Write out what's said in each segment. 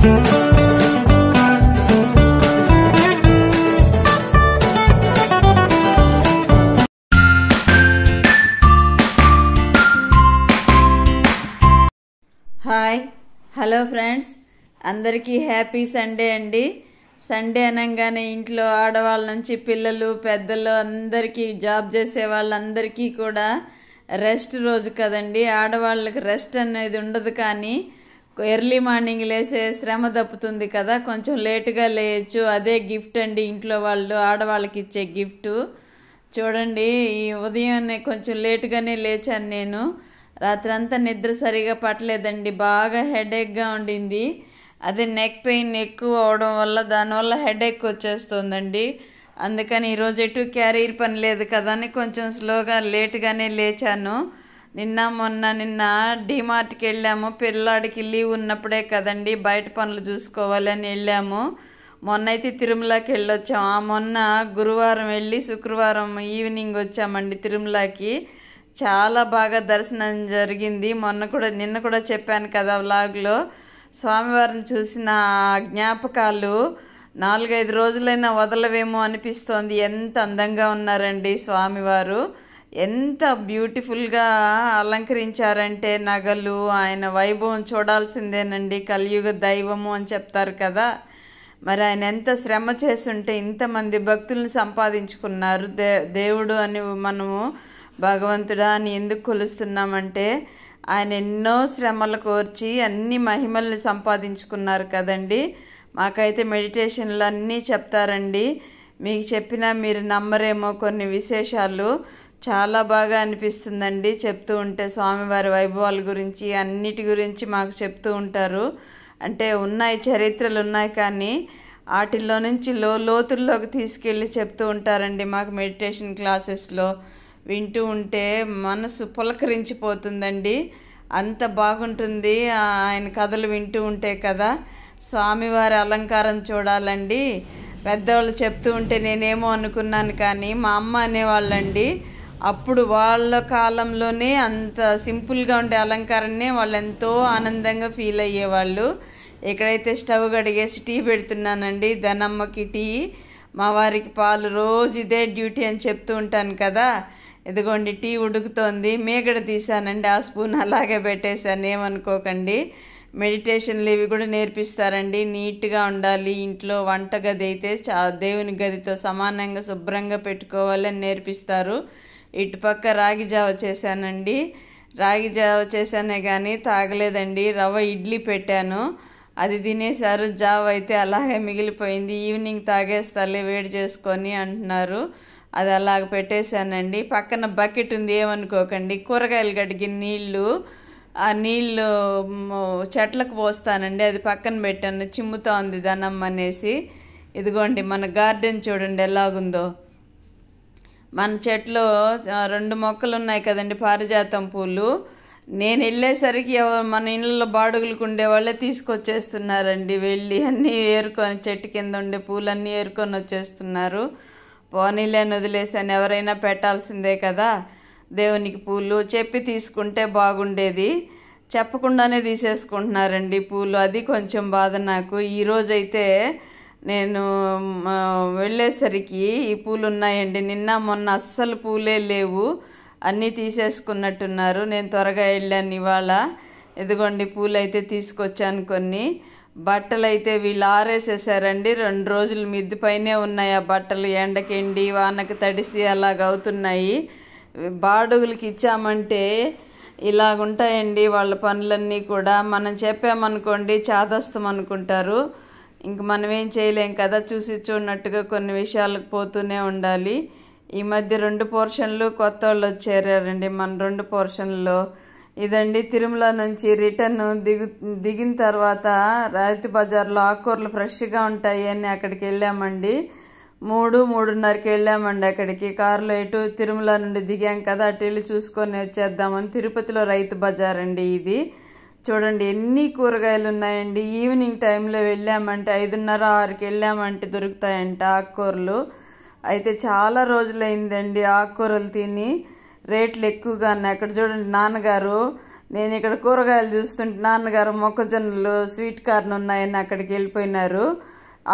Hi hello friends, అందరికీ happy Sunday అండి. Sunday అనగానే ఇంట్లో ఆడవాళ్ళ నుంచి పిల్లలు పెద్దలు అందరికీ, జాబ్ చేసే వాళ్ళందరికీ కూడా రెస్ట్ రోజు కదండి. ఆడవాళ్ళకి రెస్ట్ అనేది ఉండదు, కానీ ఎర్లీ మార్నింగ్ లేసే శ్రమ తప్పుతుంది కదా, కొంచెం లేటుగా లేయచ్చు. అదే గిఫ్ట్ అండి, ఇంట్లో వాళ్ళు ఆడవాళ్ళకి ఇచ్చే గిఫ్ట్. చూడండి, ఈ ఉదయాన్నే కొంచెం లేటుగానే లేచాను నేను. రాత్రంతా నిద్ర సరిగా పట్టలేదండి, బాగా హెడేక్గా ఉండింది. అదే నెక్ పెయిన్ ఎక్కువ అవడం వల్ల దానివల్ల హెడేక్ వచ్చేస్తుందండి. అందుకని ఈరోజు ఎటు క్యారియర్ పని లేదు కదా అని కొంచెం స్లోగా లేటుగానే లేచాను. నిన్న డీమార్ట్కి వెళ్ళాము. పిల్లాడికి లీవ్ ఉన్నప్పుడే కదండి బయట పనులు చూసుకోవాలని వెళ్ళాము. మొన్న అయితే తిరుమలకి వెళ్ళొచ్చాము. మొన్న గురువారం వెళ్ళి శుక్రవారం ఈవినింగ్ వచ్చామండి తిరుమలకి. చాలా బాగా దర్శనం జరిగింది. నిన్న కూడా చెప్పాను కదా వ్లాగ్లో. స్వామివారిని చూసిన జ్ఞాపకాలు 4-5 రోజులైనా వదలవేమో అనిపిస్తోంది. ఎంత అందంగా ఉన్నారండి స్వామివారు, ఎంత బ్యూటిఫుల్గా అలంకరించారంటే నగలు, ఆయన వైభవం చూడాల్సిందేనండి. కలియుగ దైవము అని చెప్తారు కదా, మరి ఆయన ఎంత శ్రమ చేసుంటే ఇంతమంది భక్తుల్ని సంపాదించుకున్నారు. దేవుడు అని మనము భగవంతుడా అని ఎందుకు కొలుస్తున్నామంటే ఆయన ఎన్నో శ్రమలు కోర్చి అన్ని మహిమల్ని సంపాదించుకున్నారు కదండి. మాకైతే మెడిటేషన్లు అన్నీ చెప్తారండి. మీకు చెప్పినా మీరు నమ్మరేమో కొన్ని విశేషాలు. చాలా బాగా అనిపిస్తుందండి చెప్తూ ఉంటే. స్వామివారి వైభవాల గురించి అన్నిటి గురించి మాకు చెప్తూ ఉంటారు. అంటే ఉన్నాయి, చరిత్రలు ఉన్నాయి, కానీ వాటిల్లో నుంచి లోతుల్లోకి తీసుకెళ్ళి చెప్తూ ఉంటారండి మాకు మెడిటేషన్ క్లాసెస్లో. వింటూ ఉంటే మనసు పులకరించిపోతుందండి, అంత బాగుంటుంది ఆయన కథలు వింటూ ఉంటే కదా. స్వామివారి అలంకారం చూడాలండి. పెద్దవాళ్ళు చెప్తూ ఉంటే నేనేమో అనుకున్నాను, కానీ మా అమ్మ అనేవాళ్ళండి, అప్పుడు వాళ్ళ కాలంలోనే అంత సింపుల్గా ఉండే అలంకారాన్ని వాళ్ళు ఎంతో ఆనందంగా ఫీల్ అయ్యేవాళ్ళు. ఎక్కడైతే స్టవ్ కడిగేసి టీ పెడుతున్నానండి, ధనమ్మకి టీ, మా వారికి పాలు, రోజు ఇదే డ్యూటీ అని చెప్తూ ఉంటాను కదా. ఇదిగోండి టీ ఉడుకుతోంది. మేగడ తీసానండి, ఆ స్పూన్ అలాగే పెట్టేశాను, ఏమనుకోకండి. మెడిటేషన్లు ఇవి కూడా నేర్పిస్తారండి. నీట్గా ఉండాలి ఇంట్లో. వంటగది అయితే దేవుని గదితో సమానంగా శుభ్రంగా పెట్టుకోవాలి అని నేర్పిస్తారు. ఇటుపక్క రాగి జావ చేశానండి. రాగి జావ చేశానే కానీ తాగలేదండి. రవ్వ ఇడ్లీ పెట్టాను, అది తినేశారు. జావ అయితే అలాగే మిగిలిపోయింది. ఈవినింగ్ తాగేస్తాలే వేడి చేసుకొని అంటున్నారు, అది అలాగ పెట్టేశానండి. పక్కన బకెట్ ఉంది, ఏమనుకోకండి. కూరగాయలు కడిగిన నీళ్ళు, ఆ నీళ్ళు చెట్లకు పోస్తానండి, అది పక్కన పెట్టాను. చిమ్ముతా ఉంది ధనమ్మ అనేసి. ఇదిగోండి మన గార్డెన్ చూడండి ఎలాగుందో. మన చెట్లో 2 మొక్కలు ఉన్నాయి కదండి, పారిజాతం పూలు. నేను వెళ్ళేసరికి మన ఇళ్ళలో బాడుగులకు ఉండేవాళ్ళే తీసుకొచ్చేస్తున్నారండి. వెళ్ళి అన్నీ ఏరుకొని, చెట్టు కింద ఉండే పూలన్నీ ఏరుకొని వచ్చేస్తున్నారు. పోనీలేని వదిలేసాను, ఎవరైనా పెట్టాల్సిందే కదా దేవునికి పూలు. చెప్పి తీసుకుంటే బాగుండేది, చెప్పకుండానే తీసేసుకుంటున్నారండి పూలు. అది కొంచెం బాధ నాకు. ఈరోజైతే నేను వెళ్ళేసరికి ఈ పూలు ఉన్నాయండి. నిన్న మొన్న అస్సలు పూలే లేవు, అన్నీ తీసేసుకున్నట్టున్నారు. నేను త్వరగా వెళ్ళాను ఇవాళ. ఇదిగోండి పూలు అయితే తీసుకొచ్చాను కొన్ని. బట్టలు అయితే వీళ్ళు ఆరేసేసారండి. 2 రోజులు మిద్ది పైనే ఉన్నాయి ఆ బట్టలు. ఎండకెండి వానకు తడిసి అలాగవుతున్నాయి. బాడుగులకి ఇచ్చామంటే ఇలాగుంటాయండి వాళ్ళ పనులన్నీ కూడా. మనం చెప్పామనుకోండి చాదస్తం అనుకుంటారు. ఇంక మనం ఏం చేయలేం కదా, చూసి చూడనట్టుగా కొన్ని విషయాలకు పోతూనే ఉండాలి. ఈ మధ్య 2 పోర్షన్లు కొత్త వాళ్ళు వచ్చారండి మన 2 పోర్షన్లో. ఇదండి తిరుమల నుంచి రిటర్న్ దిగిన తర్వాత రైతు బజార్లో ఆకుకూరలు ఫ్రెష్గా ఉంటాయి అని అక్కడికి వెళ్ళామండి. 3-3:30కి వెళ్ళామండి అక్కడికి. కారులో ఎటు తిరుమల నుండి దిగాం కదా, అటు వెళ్ళి చూసుకొని వచ్చేద్దామని. తిరుపతిలో రైతు బజార్ అండి ఇది. చూడండి ఎన్ని కూరగాయలు ఉన్నాయండి. ఈవినింగ్ టైంలో వెళ్ళామంటే 5:30-6కి వెళ్ళామంటే దొరుకుతాయంట ఆకుకూరలు. అయితే చాలా రోజులైందండి ఆకుకూరలు తిని. రేట్లు ఎక్కువగా ఉన్నాయి. అక్కడ చూడండి నాన్నగారు నేను ఇక్కడ కూరగాయలు చూస్తుంటే నాన్నగారు మొక్కజొన్నలు స్వీట్ కార్న్ ఉన్నాయని అక్కడికి వెళ్ళిపోయినారు.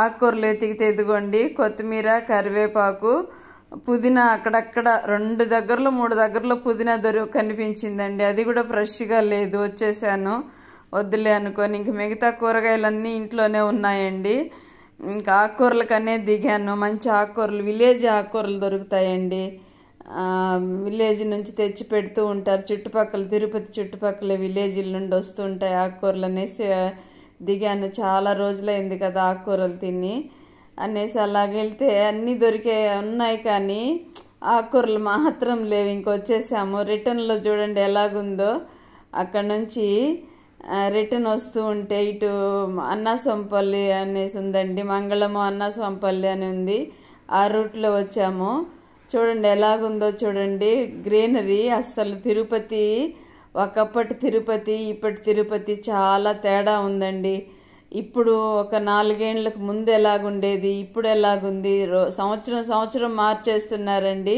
ఆకుకూరలు ఎతికితే ఇదిగోండి కొత్తిమీర, కరివేపాకు, పుదీనా అక్కడక్కడ 2 దగ్గరలో 3 దగ్గరలో పుదీనా కనిపించిందండి. అది కూడా ఫ్రెష్గా లేదు. వచ్చేసాను వద్దులే అనుకొని. ఇంక మిగతా కూరగాయలన్నీ ఇంట్లోనే ఉన్నాయండి. ఇంకా ఆకుకూరలకనే దిగాను. మంచి ఆకుకూరలు, విలేజ్ ఆకుకూరలు దొరుకుతాయండి. విలేజ్ నుంచి తెచ్చి పెడుతూ ఉంటారు. చుట్టుపక్కల తిరుపతి చుట్టుపక్కల విలేజ్ల నుండి వస్తూ ఉంటాయి ఆకుకూరలు అనేసి దిగాను. చాలా రోజులైంది కదా ఆకుకూరలు తిని అనేసి అలాగెళ్తే అన్నీ ఉన్నాయి కానీ ఆకుకూరలు మాత్రం లేవు. ఇంకొచ్చేసాము. రిటర్న్లో చూడండి ఎలాగుందో. అక్కడ నుంచి రిటర్న్ వస్తూ ఉంటే ఇటు అన్నాసంపల్లి అనేసి ఉందండి, మంగళము అన్నాసంపల్లి అని ఉంది. ఆ రూట్లో వచ్చాము. చూడండి ఎలాగుందో చూడండి గ్రీనరీ. అస్సలు తిరుపతి, ఒకప్పటి తిరుపతి ఇప్పటి తిరుపతి చాలా తేడా ఉందండి. ఇప్పుడు ఒక 4 ఏళ్ళకు ముందు ఎలాగుండేది, ఇప్పుడు ఎలాగుంది, సంవత్సరం మార్చేస్తున్నారండి.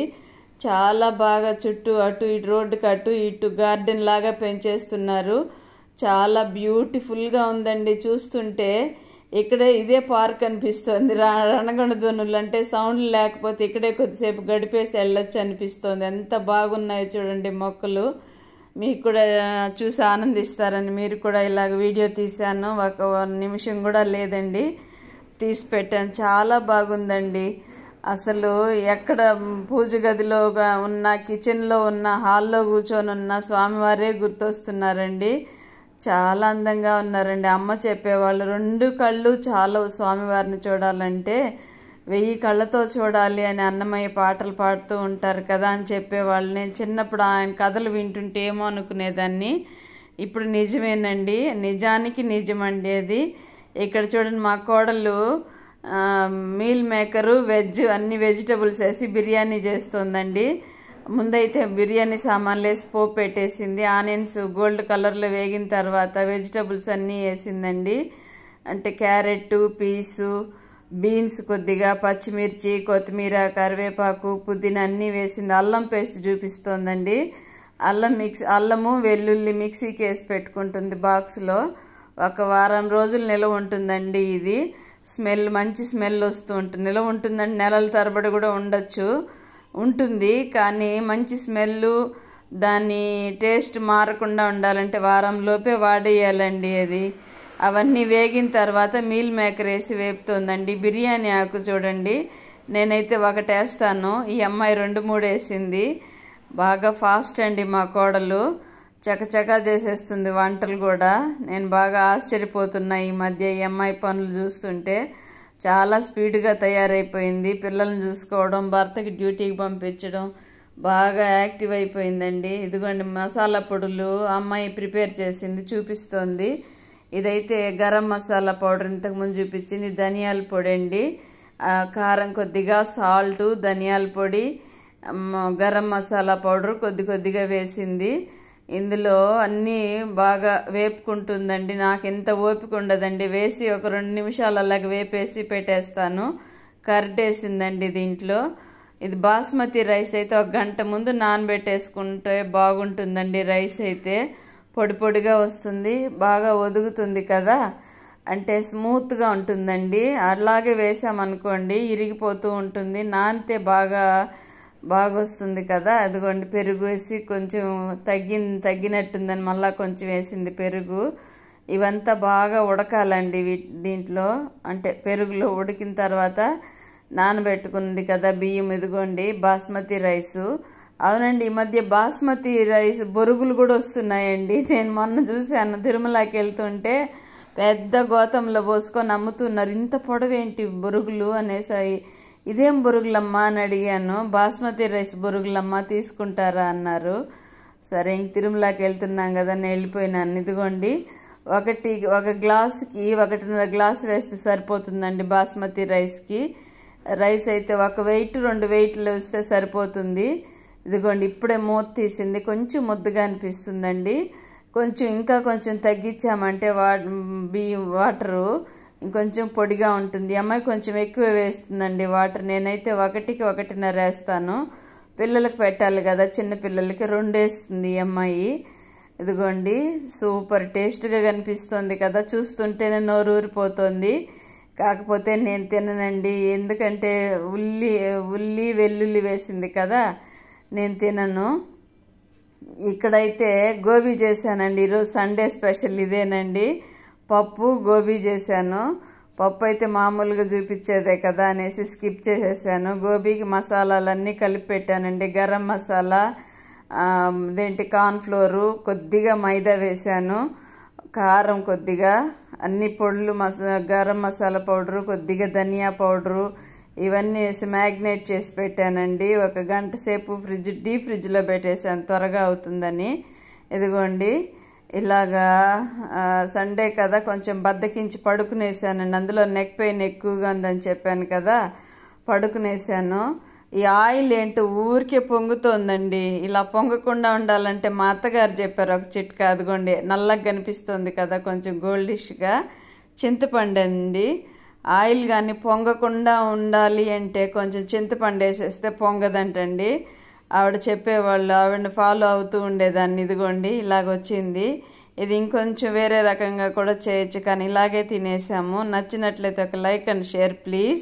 చాలా బాగా చుట్టూ అటు ఇటు రోడ్డుకి అటు ఇటు గార్డెన్ లాగా పెంచేస్తున్నారు. చాలా బ్యూటిఫుల్గా ఉందండి. చూస్తుంటే ఇక్కడే ఇదే పార్క్ అనిపిస్తుంది. రణగణధ్వనులు అంటే సౌండ్ లేకపోతే ఇక్కడే కొద్దిసేపు గడిపేసి వెళ్ళొచ్చు అనిపిస్తుంది. ఎంత బాగున్నాయో చూడండి మొక్కలు. మీకు కూడా చూసి ఆనందిస్తారని మీరు కూడా ఇలాగ వీడియో తీశాను. ఒక నిమిషం కూడా లేదండి, తీసి పెట్టాను. చాలా బాగుందండి. అసలు ఎక్కడ పూజ గదిలో ఉన్న, కిచెన్లో ఉన్న, హాల్లో కూర్చొని ఉన్న స్వామివారే గుర్తొస్తున్నారండి. చాలా అందంగా ఉన్నారండి. అమ్మ చెప్పేవాళ్ళు 2 కళ్ళు చాలా స్వామివారిని చూడాలంటే 1000 కళ్ళతో చూడాలి అని అన్నమయ్య పాటలు పాడుతూ ఉంటారు కదా అని చెప్పేవాళ్ళు. నేను చిన్నప్పుడు ఆయన కథలు వింటుంటే ఏమో అనుకునేదాన్ని. ఇప్పుడు నిజమేనండి, నిజానికి నిజమండి అది. ఇక్కడ చూడండి మా కోడలు మీల్ మేకరు, వెజ్ అన్ని వెజిటబుల్స్ వేసి బిర్యానీ చేస్తుందండి. ముందైతే బిర్యానీ సామాన్లు వేసి పోపు పెట్టేసింది. ఆనియన్స్ గోల్డ్ కలర్లో వేగిన తర్వాత వెజిటబుల్స్ అన్నీ వేసిందండి. అంటే క్యారెట్, పీసు, బీన్స్, కొద్దిగా పచ్చిమిర్చి, కొత్తిమీర, కరివేపాకు, పుదీనా అన్నీ వేసింది. అల్లం పేస్ట్ చూపిస్తోందండి. అల్లము వెల్లుల్లి మిక్సీకి వేసి పెట్టుకుంటుంది బాక్స్లో. ఒక వారం రోజులు నిలవ ఉంటుందండి. ఇది స్మెల్, మంచి స్మెల్ వస్తూ ఉంటుంది. నిలవ ఉంటుందండి, నెలల తరబడి కూడా ఉంటుంది. కానీ మంచి స్మెల్, దాని టేస్ట్ మారకుండా ఉండాలంటే వారంలోపే వాడేయాలండి అది. అవన్నీ వేగిన తర్వాత మీల్ మేకర్ వేసి వేపుతోందండి. బిర్యానీ ఆకు చూడండి, నేనైతే ఒకటి వేస్తాను, ఈ అమ్మాయి 2-3 వేసింది. బాగా ఫాస్ట్ అండి మా కోడలు, చకచకా చేసేస్తుంది వంటలు కూడా. నేను బాగా ఆశ్చర్యపోతున్నా ఈ మధ్య ఈ అమ్మాయి పనులు చూస్తుంటే. చాలా స్పీడ్గా తయారైపోయింది. పిల్లల్ని చూసుకోవడం, భర్తకి డ్యూటీకి పంపించడం, బాగా యాక్టివ్ అయిపోయిందండి. ఇదిగోండి మసాలా పొడులు అమ్మాయి ప్రిపేర్ చేసింది చూపిస్తోంది. ఇదైతే గరం మసాలా పౌడర్ ఇంతకుముందు చూపించింది. ధనియాల పొడి అండి, కారం కొద్దిగా, సాల్ట్, ధనియాల పొడి, గరం మసాలా పౌడర్ కొద్దిగా వేసింది. ఇందులో అన్నీ బాగా వేపుకుంటుందండి. నాకు ఎంత ఓపిక ఉండదండి. వేసి ఒక 2 నిమిషాలు అలాగే వేపేసి పెట్టేస్తాను. కర్డ్ వేసిందండి దీంట్లో. ఇది బాస్మతి రైస్ అయితే 1 గంట ముందు నానబెట్టేసుకుంటే బాగుంటుందండి. రైస్ అయితే పొడిగా వస్తుంది, బాగా ఒదుగుతుంది కదా, అంటే స్మూత్గా ఉంటుందండి. అలాగే వేసామనుకోండి ఇరిగిపోతూ ఉంటుంది. నానితే బాగా వస్తుంది కదా. అదిగోండి పెరుగు వేసి కొంచెం తగ్గినట్టుందని మళ్ళీ కొంచెం వేసింది పెరుగు. ఇవంతా బాగా ఉడకాలండి దీంట్లో. అంటే పెరుగులో ఉడికిన తర్వాత నానబెట్టుకుంది కదా బియ్యం, ఇదిగోండి బాస్మతి రైసు. అవునండి, ఈ మధ్య బాస్మతి రైస్ బొరుగులు కూడా వస్తున్నాయండి. నేను మొన్న చూశాను, తిరుమలకి వెళ్తుంటే పెద్ద గోతంలో పోసుకొని అమ్ముతున్నారు. ఇంత పొడవేంటి బొరుగులు అనేసి, ఇదేం బొరుగులమ్మా అని అడిగాను. బాస్మతి రైస్ బొరుగులమ్మా, తీసుకుంటారా అన్నారు. సరే ఇంక తిరుమలకి వెళ్తున్నాం కదా నేను వెళ్ళిపోయినాను. ఇదిగోండి ఒక గ్లాసుకి 1.5 గ్లాసు వేస్తే సరిపోతుందండి బాస్మతి రైస్కి. రైస్ అయితే 1 వెయిట్ 2 వెయిట్లు వేస్తే సరిపోతుంది. ఇదిగోండి ఇప్పుడే మూత తీసింది, కొంచెం ముద్దగా అనిపిస్తుందండి. ఇంకా కొంచెం తగ్గించామంటే వాటరు ఇంకొంచెం పొడిగా ఉంటుంది. అమ్మాయి కొంచెం ఎక్కువ వేస్తుందండి వాటర్. నేనైతే 1కి 1.5 వేస్తాను. పిల్లలకు పెట్టాలి కదా, చిన్న పిల్లలకి 2 వేస్తుంది ఈ అమ్మాయి. ఇదిగోండి సూపర్ టేస్ట్గా కనిపిస్తుంది కదా, చూస్తుంటేనే నోరు ఊరిపోతుంది. కాకపోతే నేను తిననండి, ఎందుకంటే ఉల్లి వెల్లుల్లి వేసింది కదా, నేను తినను. ఇక్కడైతే గోబీ చేశానండి, ఈరోజు సండే స్పెషల్ ఇదేనండి. పప్పు గోబీ చేశాను. పప్పు అయితే మామూలుగా చూపించేదే కదా అనేసి స్కిప్ చేసేసాను. గోబీకి మసాలాలన్నీ కలిపి పెట్టానండి. గరం మసాలా, కార్న్ఫ్లోరు, కొద్దిగా మైదా వేశాను, కారం కొద్దిగా, అన్ని పొడులు, గరం మసాలా పౌడరు, కొద్దిగా ధనియా పౌడరు, ఇవన్నీ వేసి మ్యాగ్నేట్ చేసి పెట్టానండి. 1 గంట సేపు డీప్ ఫ్రిడ్జ్లో పెట్టేసాను త్వరగా అవుతుందని. ఇదిగోండి ఇలాగా సండే కదా కొంచెం బద్దకించి పడుకునేసానండి. అందులో నెక్ పెయిన్ ఎక్కువగా ఉందని చెప్పాను కదా, పడుకునేసాను. ఈ ఆయిల్ ఏంటో ఊరికే పొంగుతోందండి. ఇలా పొంగకుండా ఉండాలంటే మా అత్తగారు చెప్పారు ఒక చిట్కా, అదిగోండి నల్లగా కనిపిస్తుంది కదా కొంచెం గోల్డిష్గా, చింతపండు అండి. ఆయిల్ కానీ పొంగకుండా ఉండాలి అంటే కొంచెం చింతపండు వేసేస్తే పొంగదంటండి. ఆవిడ చెప్పేవాళ్ళు, ఆవిడని ఫాలో అవుతూ ఉండేదాన్ని. ఇదిగోండి ఇలాగొచ్చింది. ఇది ఇంకొంచెం వేరే రకంగా కూడా చేయొచ్చు, కానీ ఇలాగే తినేసాము. నచ్చినట్లయితే ఒక లైక్ అండ్ షేర్ ప్లీజ్.